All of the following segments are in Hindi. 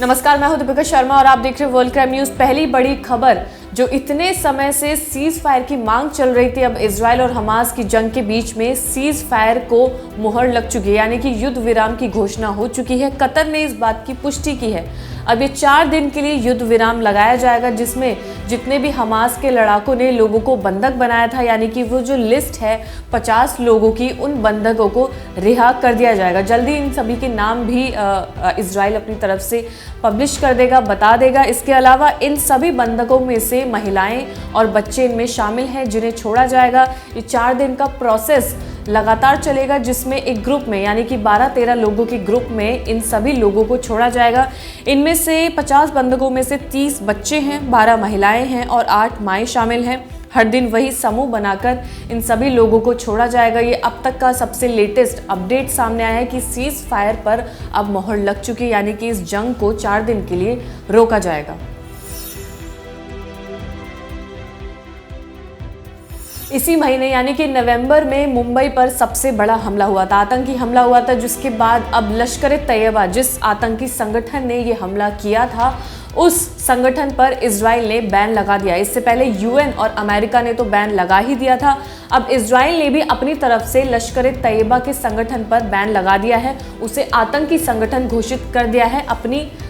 नमस्कार, मैं हूं दीपिका शर्मा और आप देख रहे हैं वर्ल्ड क्राइम न्यूज। पहली बड़ी खबर, जो इतने समय से सीज फायर की मांग चल रही थी, अब इजराइल और हमास की जंग के बीच में सीज फायर को मुहर लग चुकी है, यानी कि युद्ध विराम की घोषणा हो चुकी है। कतर ने इस बात की पुष्टि की है। अब ये 4 दिन के लिए युद्ध विराम लगाया जाएगा, जिसमें जितने भी हमास के लड़ाकों ने लोगों को बंधक बनाया था, यानी कि वो जो लिस्ट है 50 लोगों की, उन बंधकों को रिहा कर दिया जाएगा। जल्दी इन सभी के नाम भी इजराइल अपनी तरफ से पब्लिश कर देगा, बता देगा। इसके अलावा इन सभी बंधकों में से महिलाएं और बच्चे इनमें शामिल हैं, जिन्हें छोड़ा जाएगा। ये 4 दिन का प्रोसेस लगातार चलेगा, जिसमें एक ग्रुप में, यानी कि 12-13 लोगों के ग्रुप में इन सभी लोगों को छोड़ा जाएगा। इनमें से 50 बंधकों में से 30 बच्चे हैं, 12 महिलाएं हैं और 8 माएँ शामिल हैं। हर दिन वही समूह बनाकर इन सभी लोगों को छोड़ा जाएगा। ये अब तक का सबसे लेटेस्ट अपडेट सामने आया है कि सीज फायर पर अब मोहर लग चुकी है, यानी कि इस जंग को 4 दिन के लिए रोका जाएगा। इसी महीने यानी कि नवंबर में मुंबई पर सबसे बड़ा हमला हुआ था, आतंकी हमला हुआ था, जिसके बाद अब लश्कर-ए-तैयबा, जिस आतंकी संगठन ने ये हमला किया था, उस संगठन पर इजराइल ने बैन लगा दिया। इससे पहले यूएन और अमेरिका ने तो बैन लगा ही दिया था। अब इजराइल ने भी अपनी तरफ से लश्कर-ए-तैयबा के संगठन पर बैन लगा दिया है, उसे आतंकी संगठन घोषित कर दिया है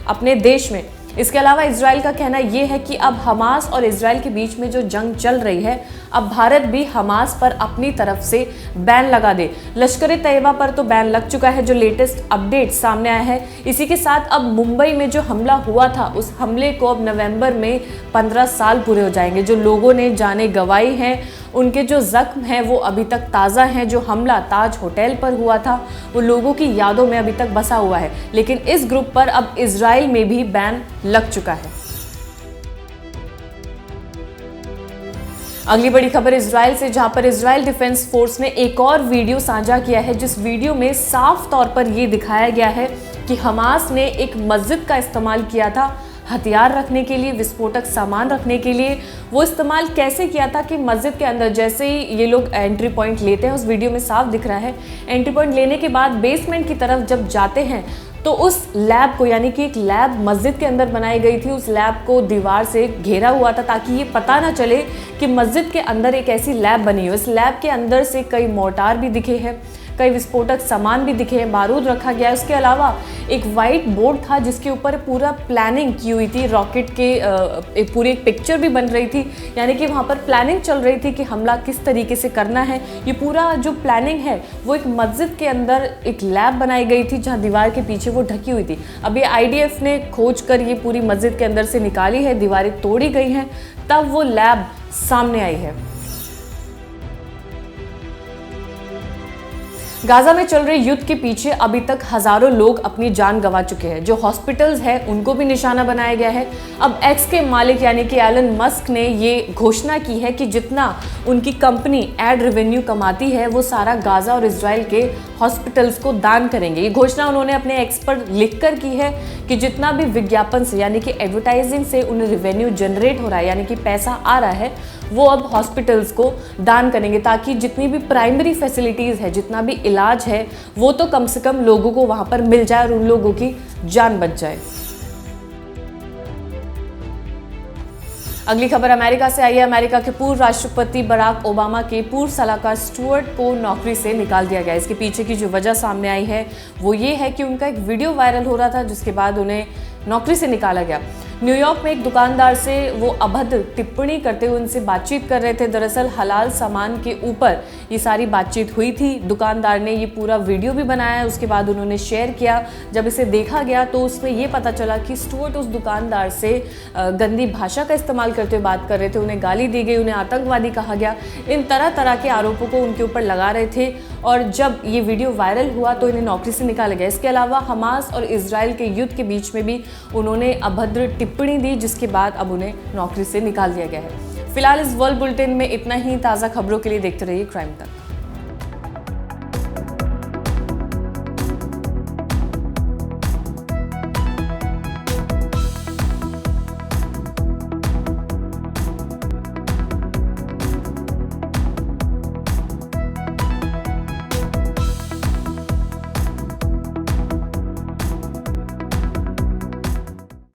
अपने देश में। इसके अलावा इजराइल का कहना यह है कि अब हमास और इजराइल के बीच में जो जंग चल रही है, अब भारत भी हमास पर अपनी तरफ से बैन लगा दे। लश्कर-ए-तैयबा पर तो बैन लग चुका है, जो लेटेस्ट अपडेट सामने आया है। इसी के साथ अब मुंबई में जो हमला हुआ था, उस हमले को अब नवंबर में 15 साल पूरे हो जाएंगे। जो लोगों ने जानें गंवाई हैं, उनके जो जख्म हैं वो अभी तक ताज़ा हैं। जो हमला ताज होटल पर हुआ था, वो लोगों की यादों में अभी तक बसा हुआ है। लेकिन इस ग्रुप पर अब इजराइल में भी बैन लग चुका है। अगली बड़ी खबर इजराइल से, जहां पर इजराइल डिफेंस फोर्स ने एक और वीडियो साझा किया है, जिस वीडियो में साफ तौर पर यह दिखाया गया है कि हमास ने एक मस्जिद का इस्तेमाल किया था हथियार रखने के लिए, विस्फोटक सामान रखने के लिए। वो इस्तेमाल कैसे किया था कि मस्जिद के अंदर जैसे ही ये लोग एंट्री पॉइंट लेते हैं, उस वीडियो में साफ दिख रहा है, एंट्री पॉइंट लेने के बाद बेसमेंट की तरफ जब जाते हैं तो उस लैब को, यानी कि एक लैब मस्जिद के अंदर बनाई गई थी, उस लैब को दीवार से घेरा हुआ था ताकि ये पता ना चले कि मस्जिद के अंदर एक ऐसी लैब बनी हो। इस लैब के अंदर से कई मोर्टार भी दिखे हैं, कई विस्फोटक सामान भी दिखे हैं, बारूद रखा गया है। उसके अलावा एक वाइट बोर्ड था जिसके ऊपर पूरा प्लानिंग की हुई थी, रॉकेट के एक पूरी एक पिक्चर भी बन रही थी, यानी कि वहाँ पर प्लानिंग चल रही थी कि हमला किस तरीके से करना है। ये पूरा जो प्लानिंग है वो एक मस्जिद के अंदर एक लैब बनाई गई थी, जहाँ दीवार के पीछे वो ढकी हुई थी। अब ये आईडीएफ ने खोज कर ये पूरी मस्जिद के अंदर से निकाली है, दीवारें तोड़ी गई हैं, तब वो लैब सामने आई है। गाजा में चल रहे युद्ध के पीछे अभी तक हजारों लोग अपनी जान गंवा चुके हैं। जो हॉस्पिटल्स हैं उनको भी निशाना बनाया गया है। अब एक्स के मालिक यानी कि एलन मस्क ने ये घोषणा की है कि जितना उनकी कंपनी एड रेवेन्यू कमाती है, वो सारा गाजा और इजराइल के हॉस्पिटल्स को दान करेंगे। ये घोषणा उन्होंने अपने एक्स पर लिखकर की है कि जितना भी विज्ञापन से, यानी कि एडवर्टाइजिंग से उन्हें रेवेन्यू जनरेट हो रहा है, यानी कि पैसा आ रहा है, वो अब हॉस्पिटल्स को दान करेंगे, ताकि जितनी भी प्राइमरी फैसिलिटीज़ है, जितना भी इलाज है, वो तो कम से कम लोगों को वहाँ पर मिल जाए और उन लोगों की जान बच जाए। अगली खबर अमेरिका से आई है। अमेरिका के पूर्व राष्ट्रपति बराक ओबामा के पूर्व सलाहकार स्टुअर्ट को नौकरी से निकाल दिया गया। इसके पीछे की जो वजह सामने आई है वो ये है कि उनका एक वीडियो वायरल हो रहा था, जिसके बाद उन्हें नौकरी से निकाला गया। न्यूयॉर्क में एक दुकानदार से वो अभद्र टिप्पणी करते हुए उनसे बातचीत कर रहे थे। दरअसल हलाल सामान के ऊपर ये सारी बातचीत हुई थी। दुकानदार ने ये पूरा वीडियो भी बनाया, उसके बाद उन्होंने शेयर किया। जब इसे देखा गया तो उसमें ये पता चला कि स्टुअर्ट उस दुकानदार से गंदी भाषा का इस्तेमाल करते हुए बात कर रहे थे, उन्हें गाली दी गई, उन्हें आतंकवादी कहा गया। इन तरह तरह के आरोपों को उनके ऊपर लगा रहे थे और जब ये वीडियो वायरल हुआ तो इन्हें नौकरी से निकाला गया। इसके अलावा हमास और इजराइल के युद्ध के बीच में भी उन्होंने अभद्र टिप्पणी दी, जिसके बाद अब उन्हें नौकरी से निकाल दिया गया है। फिलहाल इस वर्ल्ड बुलेटिन में इतना ही। ताज़ा खबरों के लिए देखते रहिए क्राइम तक।